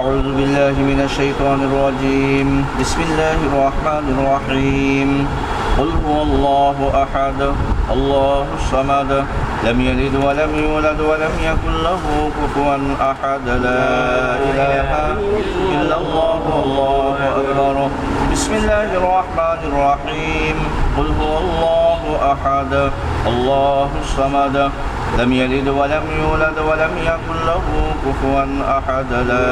أعوذ بالله من الشيطان الرجيم بسم الله الرحمن الرحيم قل هو الله أحد الله الصمد لم يلد ولم يولد ولم يكن له كفوا أحد لا إله إلا الله والله أكبر بسم الله الرحمن الرحيم قل هو الله أحد الله الصمد لم يلد ولم يولد ولم يكن له كفوا أحد لا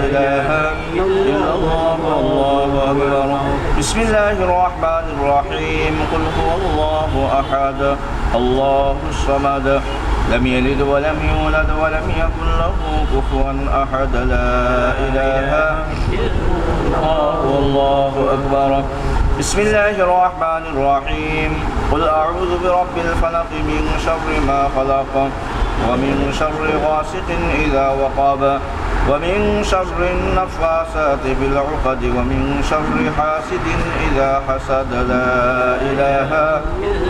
إله إلا الله والله أكبر بسم الله الرحمن الرحيم قل هو الله أحد الله الصمد لم يلد ولم يولد ولم يكن له كفوا أحد لا إله إلا الله والله أكبر بسم الله الرحمن الرحيم قل أعوذ برب الفلق من شر ما خلق ومن شر غاسق إذا وقب ومن شر النفاثات بالعقد ومن شر حاسد إذا حسد لا إله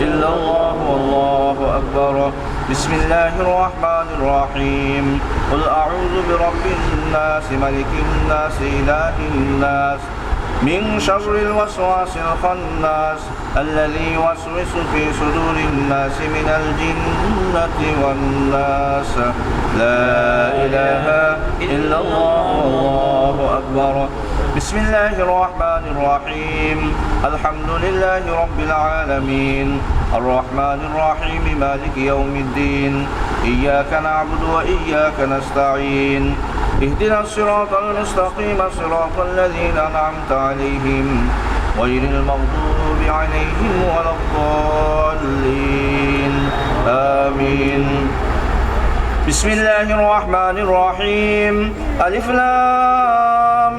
إلا الله والله أكبر بسم الله الرحمن الرحيم قل أعوذ برب الناس ملك الناس إله الناس من شر الوسواس الخناس الذي يوسوس في صدور الناس من الجنة والناس لا إله إلا الله والله أكبر بسم الله الرحمن الرحيم الحمد لله رب العالمين الرحمن الرحيم مالك يوم الدين إياك نعبد وإياك نستعين اهدنا الصراط المستقيم صراط الذين أنعمت عليهم غير المغضوب عليهم ولا الضالين آمين بسم الله الرحمن الرحيم ألف لام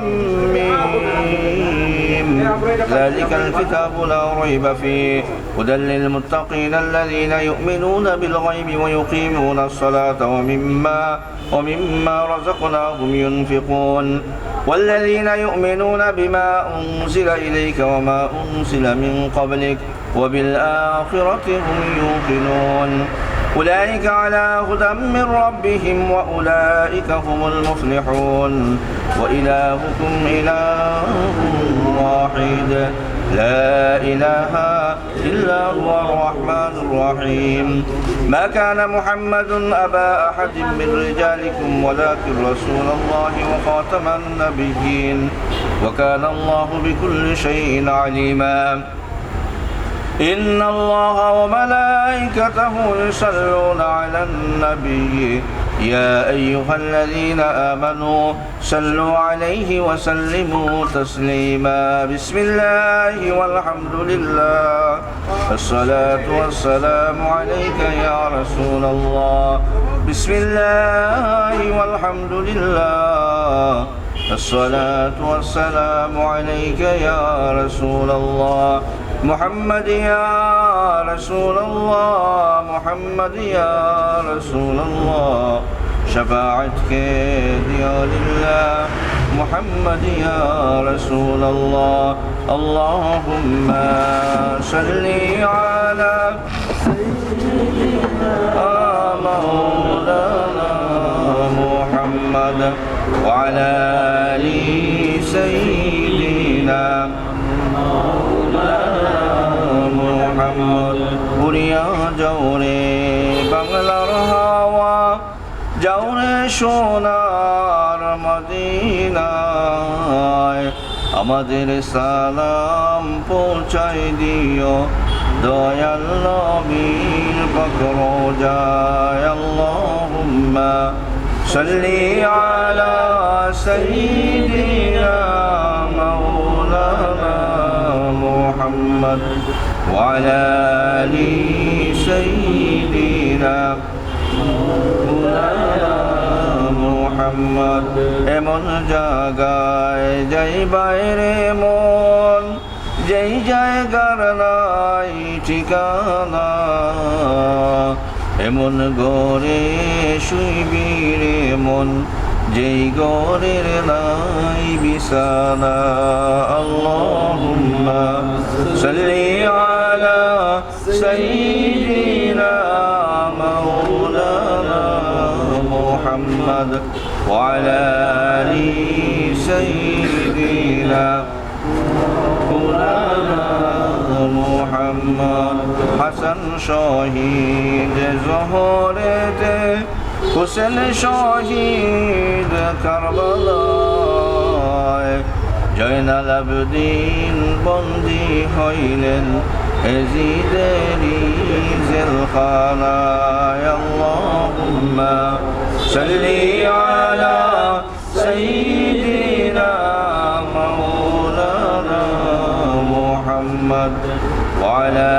ميم ذلك الكتاب لا ريب فيه هدى للمتقين الذين يؤمنون بالغيب ويقيمون الصلاة ومما رزقناهم ينفقون والذين يؤمنون بما أنزل إليك وما أنزل من قبلك وبالآخرة هم يوقنون أولئك على هدى من ربهم وأولئك هم المفلحون وإلهكم إله واحد لا إله إلا هو الرحمن الرحيم ما كان محمد أبا أحد من رجالكم ولكن رسول الله وخاتم النبيين وكان الله بكل شيء عليما إن الله وملائكته يصلون على النبي يا أيها الذين آمنوا صلوا عليه وسلموا تسليما بسم الله والحمد لله الصلاة والسلام عليك يا رسول الله بسم الله والحمد لله الصلاة والسلام عليك يا رسول الله محمد يا رسول الله محمد يا رسول الله شفاعتك يا لله محمد يا رسول الله اللهم صل على سيدنا مولانا محمد وعلى آل سيدنا মোহাম্মদ উড়িয়া যাওরে বাংলার হাওয়া যাওরে সোনার মদিনায় আমাদের সালাম পৌঁছাই দিও দয়াল নবীর পাক রোজায় আল্লাহুম্মা সাল্লি আলা সাইয়্যিদিনা মাওলানা محمد وعلى آل سيدنا محمد এমন জায়গায় যাই বাইরে মন যেই জায়গার নাই ঠিকানা এমন ঘরে শুইবি রে মন যেই ঘরের নাই বিছানা আল্লাহুম্মা সাল্লি আলা সাইয়্যিদিনা মাওলানা মুহাম্মদ ওয়া আলা আলি سيدنا مولانا محمد حسن شهيد زهرة حسن شهيد كربلاء জয়নাল আবদিন বন্দী হইলেন এজিদেরি জেলখানায় আল্লাহুম্মা সাল্লি আলা সাইয়্যিদিনা মাওলানা মুহাম্মদ ওয়া আলা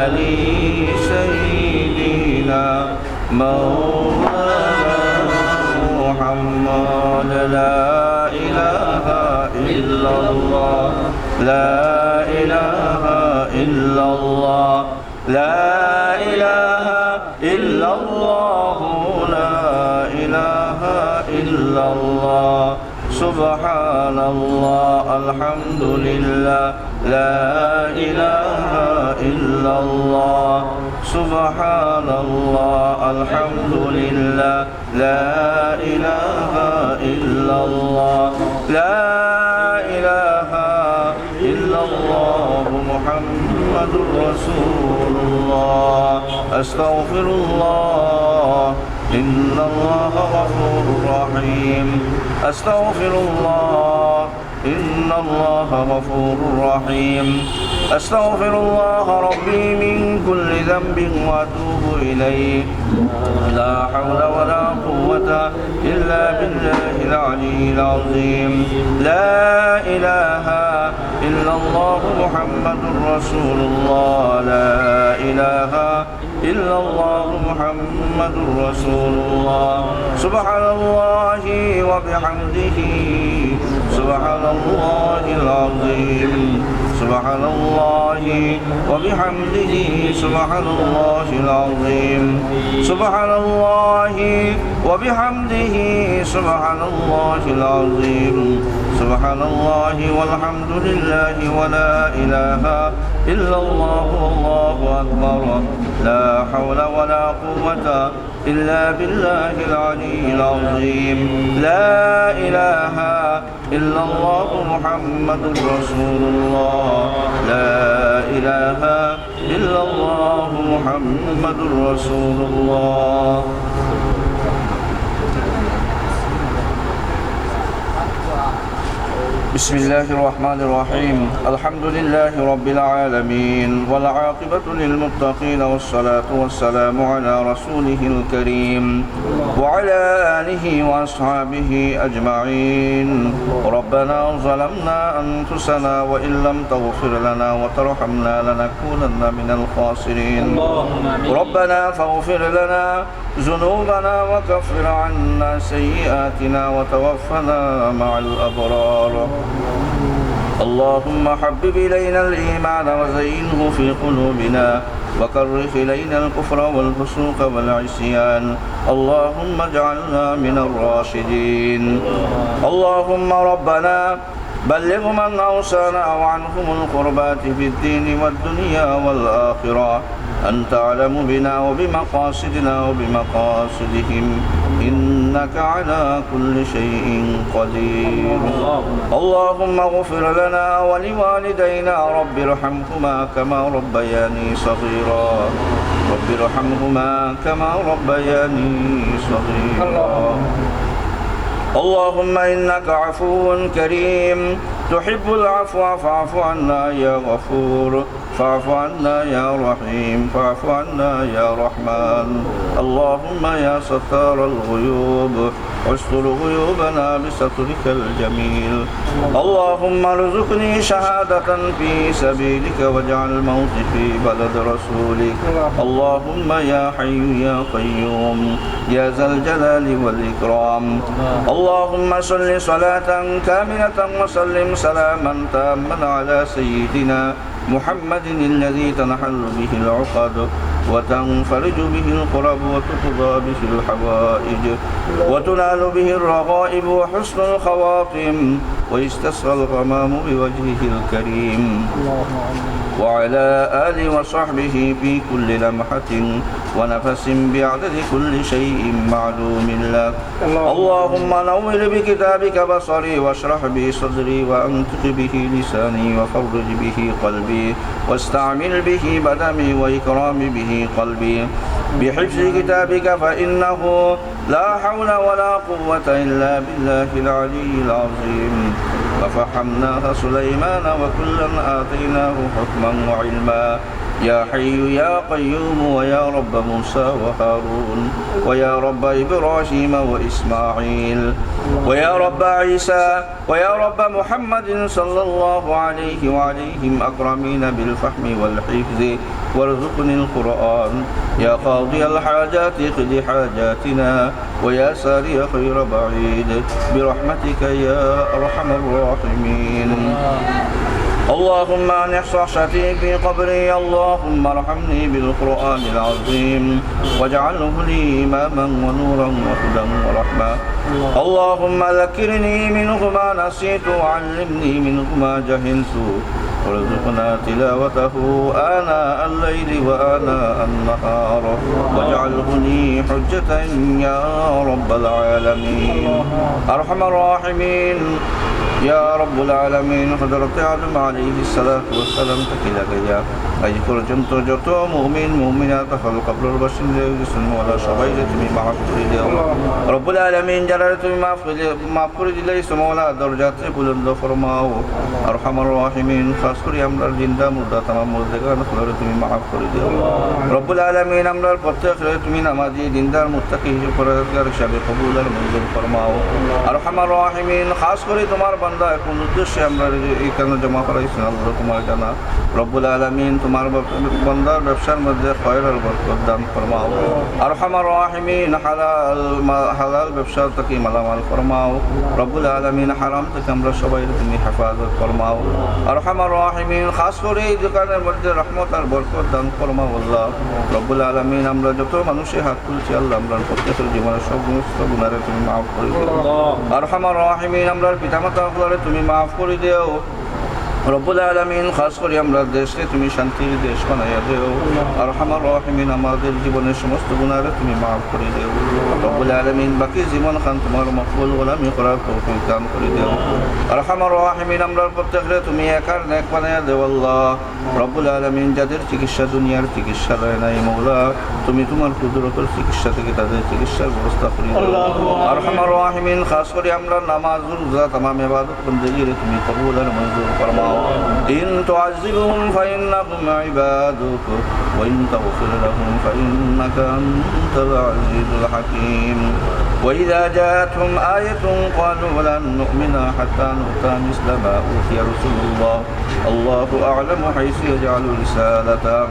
আলি সাইয়্যিদিনা মাওলানা মুহাম্মদ লা ইলাহা ইল্লাল্লাহ লা ইলাহা ইল্লাল্লাহ লা ইলাহা ইল্লাল্লাহ লা ইলাহা ইল্লাল্লাহ সুবহানাল্লাহ আলহামদুলিল্লাহ লা ইলাহা ইল্লাল্লাহ সুবহানাল্লাহ আলহামদুলিল্লাহ লা ইলাহা ইল্লাল্লাহ লা ইলাহা ইল্লাল্লাহ মুহাম্মাদুর রাসূলুল্লাহ আস্তাগফিরুল্লাহ ইন্নাল্লাহা গফুরুর রহিম আস্তাগফিরুল্লাহ ইন্নাল্লাহা গফুরুর রহিম আস্তাগফিরুল্লাহ রাব্বি মিন কুল্লি যামবিন ওয়া আতুবু ইলাইহি লা হাওলা ওয়া লা কুওয়াতা ইল্লা বিল্লাহিল আলিয়্যিল আযীম লা ইলাহা ইল্লাল্লাহ মুহাম্মাদুর রাসূলুল্লাহ লা ইলাহা ইল্লাল্লাহ মুহাম্মাদুর রাসূলুল্লাহ সুবহানাল্লাহি ওয়া বিহামদিহি সুবহানাল্লাহিল আযীম সুবহানাল্লাহি ওয়া বিহামদিহি সুবহানাল্লাহিল আযীম সুবহানাল্লাহি ওয়া বিহামদিহি সুবহানাল্লাহিল আযীম সুবহানাল্লাহি ওয়ালহামদুলিল্লাহি ওয়া লা ইলাহা ইল্লাল্লাহ আল্লাহু আকবার লা হাওলা ওয়া লা কুওয়াতা ইল্লা বিল্লাহিল আলিয়্যিল আযীম লা ইলাহা ইল্লাল্লাহ মুহাম্মাদুর রাসূলুল্লাহ লা ইলাহা ইল্লাল্লাহ মুহাম্মাদুর রাসূলুল্লাহ بسم الله الرحمن الرحيم الحمد لله رب العالمين والعاقبة للمتقين والصلاة والسلام على رسوله الكريم وعلى آله وأصحابه أجمعين ربنا ظلمنا أنفسنا وإن لم تغفر لنا وترحمنا لنكونن من الخاسرين ربنا فاغفر لنا ذنوبنا وكفر عنا سيئاتنا وتوفنا مع الأبرار اللهم حبب إلينا الإيمان وزينه في قلوبنا وكره إلينا الكفر والفسوق والعصيان اللهم اجعلنا من الراشدين اللهم ربنا بلغ من أوصانا وعنهم القربات في الدين والدنيا والآخرة أنت أعلم بنا وبمقاصدنا وبمقاصدهم إنك على كل شيء قدير اللهم اغفر لنا ولوالدينا رب ارحمهما كما ربياني صغيرا رب ارحمهما كما ربياني صغيرا اللهم إنك عفو كريم تحب العفو فاعف عنا يا غفور فاعف عنا يا رحيم فاعف عنا يا رحمن اللهم يا ستار الغيوب استر غيوبنا بسترك الجميل اللهم ارزقني شهادة في سبيلك واجعل موتي في بلد رسولك اللهم يا حي يا قيوم يا ذا الجلال والإكرام اللهم صل صلاة كاملة وسلم سلاما تاما على سيدنا محمد الذي تنحل به العقد وتنفرج به الكرب وتقضى به الحوائج وتنال به الرغائب وحسن الخواتم ويستسقى الغمام بوجهه الكريم وعلى آله وصحبه في كل لمحة ونفس بعدد كل شيء معلوم لك اللهم نور بكتابك بصري واشرح به صدري وأنطق به لساني وفرج به قلبي واستعمل به بدني وإكرام به قلبي بحفظ كتابك فإنه لا حول ولا قوة إلا بالله العلي العظيم وفهمناها سليمان وكلا آتيناه حكما وعلما يا حي يا قيوم ويا رب موسى وهارون ويا رب إبراهيم وإسماعيل ويا رب عيسى ويا رب محمد صلى الله عليه وعليهم أكرمين بالفهم والحفظ وارزقني القرآن يا قاضي الحاجات اقض حاجاتنا ويا ساري خير بعيد برحمتك يا أرحم الراحمين اللهم انح صحشتي في قبري اللهم ارحمني بالقرآن العظيم واجعله لي إماما ونورا وهدى ورحمة اللهم ذكرني منه ما نسيت وعلمني منه ما جهلت وارزقنا تلاوته آناء الليل وآناء النهار واجعله لي حجة يا رب العالمين أرحم الراحمين يا رب العالمين حضرت آدم عليه الصلاة والسلام تكلا গিয়া আজ পর্যন্ত যত মুমিন মুমিনাত হল কবরের বাসিন্দা গেছেন ওয়ালা সবাইকে তুমি মাফ করে দাও রব্বুল আলামিন যারা তুমি মাফ করে দিলে সমওয়ালা দরজাতে বুলন্দ ফরমাও আরহামার রাহিমিন খাস করে আমরা জিন্দা মুর্দা तमाम মুর্দাগান খলরে তুমি মাফ করে দাও রব্বুল আলামিন আমরা প্রত্যেকরে তুমি নামাজি দিনদার মুত্তাকি হিসেবে পরহেজগার হিসেবে কবুল আর মঞ্জুর ফরমাও আরহামার রাহিমিন খাস করে তোমার বান্দা কোন উদ্দেশ্যে আমরা এখানে জমা করাইছেন আল্লাহ তোমার জানা রব্বুল আলামিন তোমার বান্দার ব্যবসার মধ্যে খয়র আর বরকত দান ফরমাও আরহামার রাহিমিন হালাল ব্যবসা থেকে মালামাল ফরমাও রব্বুল আলামিন হারাম থেকে আমরা সবাই তুমি হেফাজত ফরমাও আরহামার রাহিমিন খাস করে এই দোকানের মধ্যে রহমত আর বরকত দান ফরমাও আল্লাহ রব্বুল আলামিন আমরা যত মানুষের হাত তুলছি আল্লাহ আমরা প্রত্যেকের জীবনের সমস্ত গুনাহে তুমি মাফ করে দাও আরহামার রাহিমিন আমরা পিতামাতা তুমি মাফ করে দেও রব্বুল আলামিন খাস করে আমরা দেশকে তুমি শান্তির দেশ বানাইয়া দেও আরহামার রাহিমিন আমাদের জীবনের সমস্ত গুনাহে তুমি মাফ করে দেও রব্বুল আলামিন বাকি জীবন খান তোমার মকবুল গোলামি করার তৌফিক দান করে দেও আরহামার রাহিমিন আমরা প্রত্যেকরে তুমি একার নেক বানাইয়া দেও আল্লাহ রব্বুল আলামিন যাদের চিকিৎসা দুনিয়ার চিকিৎসা নাই মওলা তুমি তোমার কুদরতের চিকিৎসা থেকে তাদের চিকিৎসার ব্যবস্থা করে দাও আরহামার রাহিমিন খাস করে আমরা নামাজ রোজা तमाम ইবাদত বন্দেগী তুমি কবুল আর মঞ্জুর ফরমাও إن تعذبهم فإنهم عبادك وإن تغفر لهم فإنك أنت العزيز الحكيم وإذا جاءتهم آية قالوا لن نؤمن حتى نؤتى مثل ما أوتي رسل الله الله أعلم حيث يجعل رسالته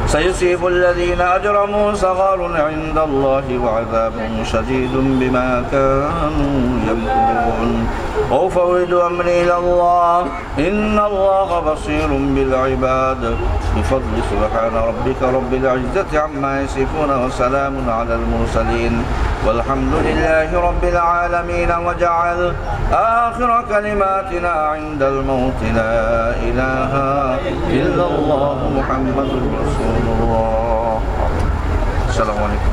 سيصيب الذين أجرموا صغار عند الله وعذاب شديد بما كانوا يمكرون وأفوض أمري إلى الله إن الله بصير بالعباد بفضل سبحان ربك رب العزة عما يصفون وسلام على المرسلين والحمد لله رب العالمين وجعل آخر كلماتنا عند الموت لا إله إلا الله محمد رسول الله السلام عليكم